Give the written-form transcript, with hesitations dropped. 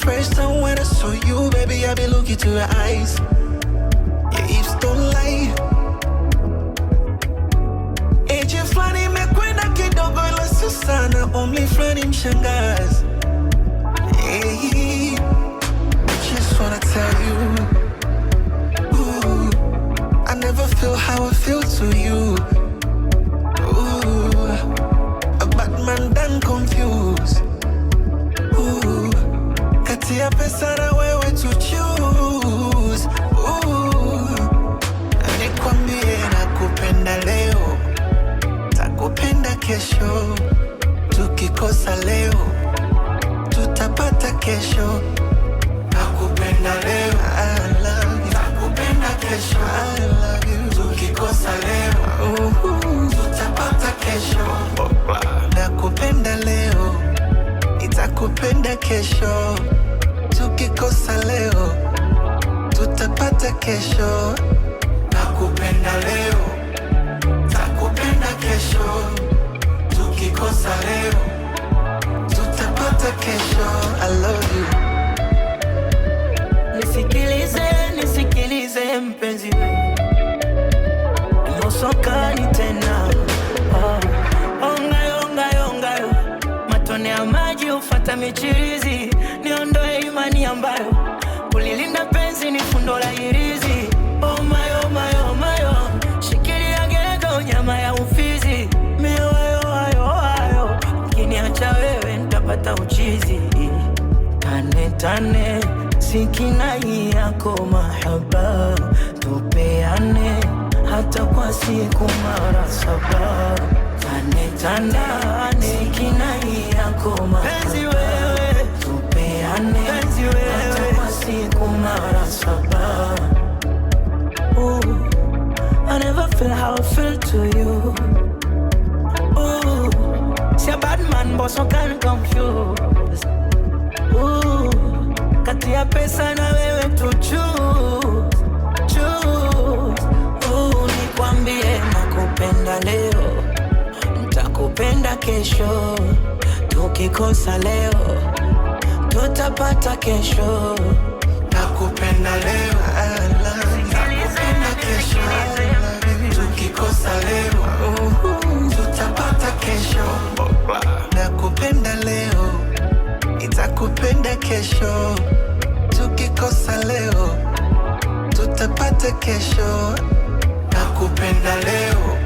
First time when I saw you, baby, I be looking to your eyes. Your hips don't lie. Eje flani mekwenda kidogo ila susana, only flani mshangazi. Hey, just wanna tell you, ooh, I never feel how I feel to you. Ooh, a bad man done confused. Tia pesa na wewe to choose. Nikwambie nakupenda leo, takupenda kesho. Tukikosa leo, tutapata kesho. Nakupenda leo, I love you. Takupenda kesho, I love you. Tukikosa leo, tutapata kesho. Nakupenda leo, nitakupenda kesho. Tukikosa leo, tutapata kesho. Nakupenda leo, takupenda kesho. Tukikosa leo, tutapata kesho. I love you. Nisikilize mpenzi wewe, mosokani tena. Ongayo matone ya maji ufata michirizi. Niondoe imani ambayo kulilinda penzi ni fundo la hirizi. Oh my, shikilia gego nyama ya ufizi. Ayo, ukiniacha wewe nitapata uchizi. Tane, sikinai yako mahaba. Tupeane hata kwa siku mara saba. Tane, sikinai yako mahaba. Penzi wewe, tupeane hata kwa siku mara saba. Ooh, I never feel how I feel to you. Ooh, see a bad man but so can confuse. Ooh, kati ya pesa na wewe to choose. Ooh, nikwambie nakupenda leo, nitakupenda kesho. Tukikosa leo, tutapata kesho. Nakupenda leo, I love you. Nakupenda kesho, I love you. Tukikosa leo, tutapata kesho. Nakupenda leo, nitakupenda kesho. Tukikosa leo, tutapata kesho. Nakupenda leo,